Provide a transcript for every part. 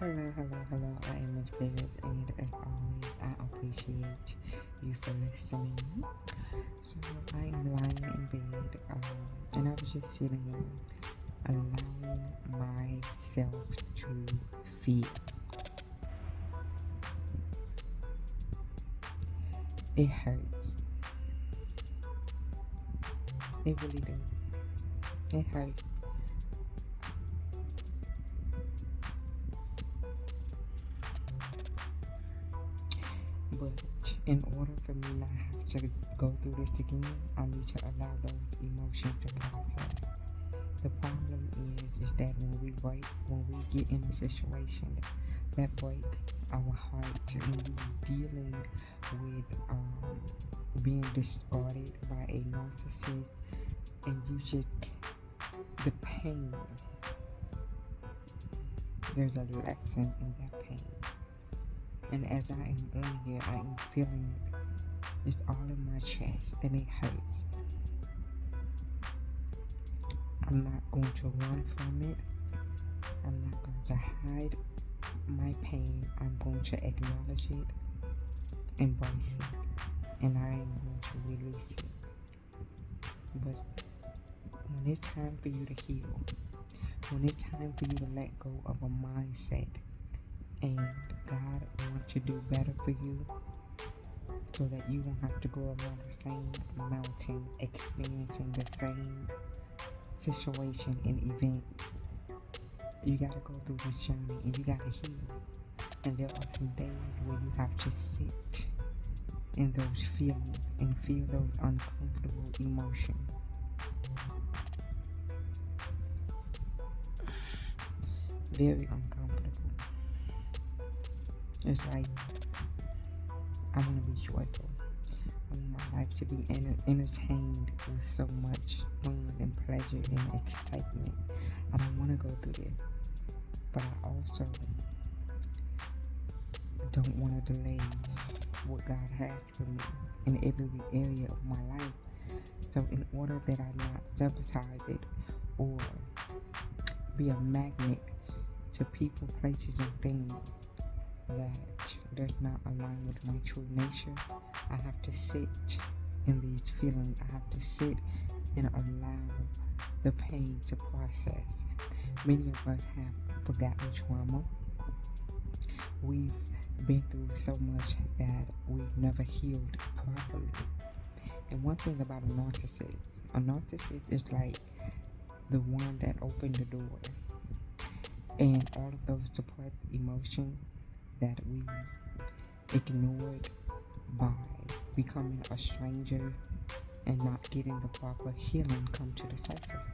Hello. I am Miss Bears, and as always, I appreciate you for listening. So, I am lying in bed, and I was just sitting here, allowing myself to feel. It hurts. It really does. It hurts. But in order for me not have to go through this again, I need to allow those emotions to process. The problem is that when we get in a situation that break our hearts, when we're dealing with being discarded by a narcissist, and the pain, there's a lesson in that pain. And as I am on here, I am feeling it. It's all in my chest and it hurts. I'm not going to run from it. I'm not going to hide my pain. I'm going to acknowledge it, embrace it, and I am going to release it. But when it's time for you to heal, when it's time for you to let go of a mindset, and God wants to do better for you so that you won't have to go around the same mountain experiencing the same situation and event. You gotta go through this journey and you gotta heal. And there are some days where you have to sit in those feelings and feel those uncomfortable emotions. Very uncomfortable. It's like, I want to be joyful. I want my life to be entertained with so much fun and pleasure and excitement. I don't want to go through it. But I also don't want to delay what God has for me in every area of my life. So in order that I not sabotage it or be a magnet to people, places, and things that does not align with my true nature, I have to sit in these feelings. I have to sit and allow the pain to process. Many of us have forgotten trauma. We've been through so much that we've never healed properly. And one thing about a narcissist is like the one that opened the door. And all of those suppressed emotions that we ignored by becoming a stranger and not getting the proper healing come to the surface.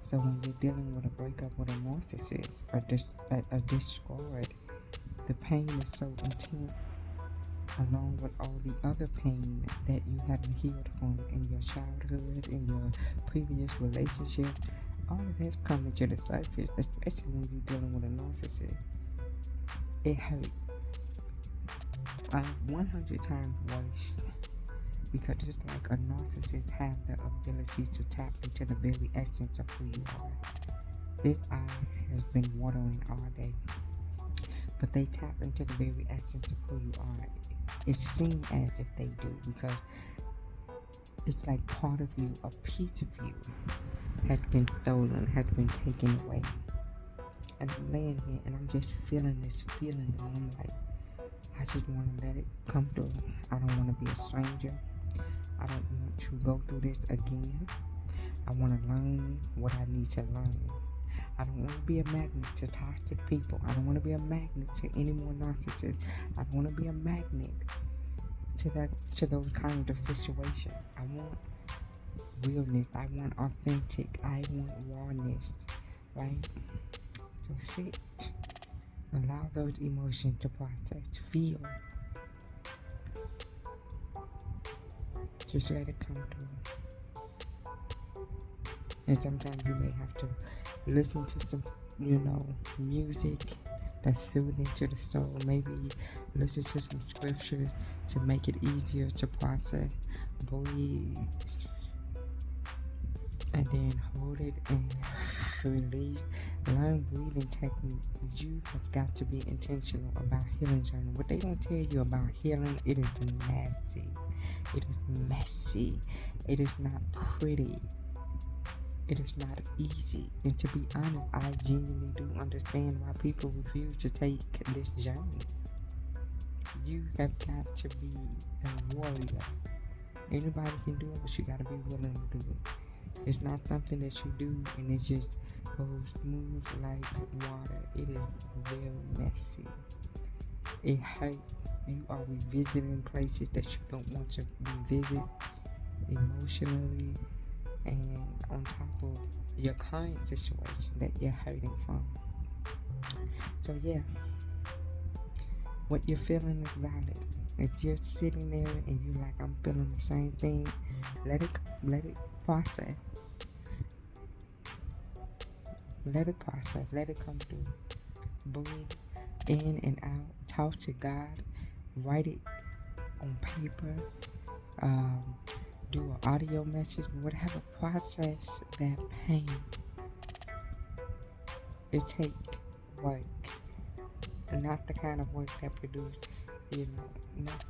So when you're dealing with a breakup with a narcissist or a discard, the pain is so intense, along with all the other pain that you haven't healed from in your childhood, in your previous relationship. All of that's coming to the surface, especially when you're dealing with a narcissist. It hurts. 100 times worse, because it's like a narcissist have the ability to tap into the very essence of who you are. This eye has been watering all day, but they tap into the very essence of who you are. It seems as if they do, because it's like part of you, a piece of you, has been stolen, has been taken away. And I'm laying here and I'm just feeling this feeling, and I'm like, I just want to let it come through. I don't want to be a stranger. I don't want to go through this again. I want to learn what I need to learn. I don't want to be a magnet to toxic people. I don't want to be a magnet to any more narcissists. I don't want to be a magnet to those kinds of situations. I want realness. I want authentic. I want rawness, right? So sit. Allow those emotions to process. Feel. Just let it come through. And sometimes you may have to listen to some, music that's soothing to the soul. Maybe listen to some scriptures to make it easier to process. Breathe. And then hold it in. to release. Learn breathing techniques. You have got to be intentional about healing journey. What they don't tell you about healing, it is messy. It is messy. It is not pretty. It is not easy. And to be honest, I genuinely do understand why people refuse to take this journey. You have got to be a warrior. Anybody can do it, but you gotta be willing to do it. It's not something that you do and it just goes smooth like water. It is very messy. It hurts. You are revisiting places that you don't want to revisit emotionally, and on top of your current situation that you're hurting from. So yeah, what you're feeling is valid. If you're sitting there and you're like, I'm feeling the same thing, let it process. Let it process. Let it come through. Breathe in and out. Talk to God. Write it on paper. Do an audio message. Whatever. Process that pain. It takes work. Not the kind of work that produces, not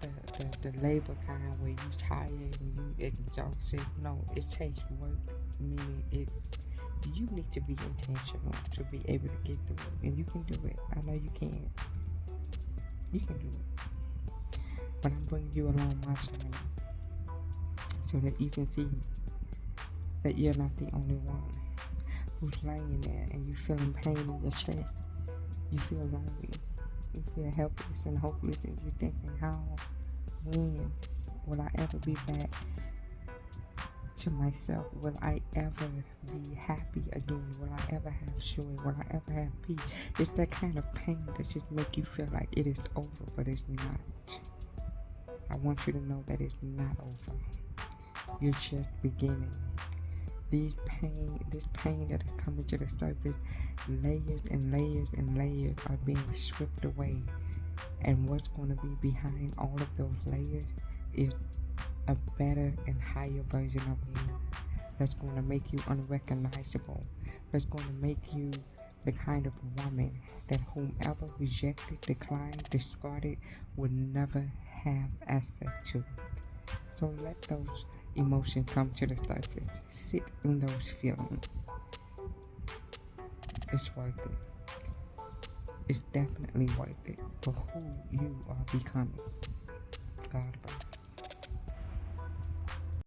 the labor kind where you tired and you exhausted. No, it takes work, meaning you need to be intentional to be able to get through it. And you can do it. I know you can. You can do it. But I'm bringing you along my journey so that you can see that you're not the only one who's laying there and you feeling pain in your chest. You feel lonely. You feel helpless and hopeless, and you're thinking, when will I ever be back to myself? Will I ever be happy again? Will I ever have joy? Will I ever have peace? It's that kind of pain that just make you feel like it is over, but it's not. I want you to know that it's not over. You're just beginning. This pain that is coming to the surface, layers and layers and layers are being stripped away. And what's going to be behind all of those layers is a better and higher version of you that's going to make you unrecognizable. That's going to make you the kind of woman that whomever rejected, declined, discarded would never have access to. So let those emotions come to the surface. Sit in those feelings. It's worth it. It's definitely worth it for who you are becoming. God bless.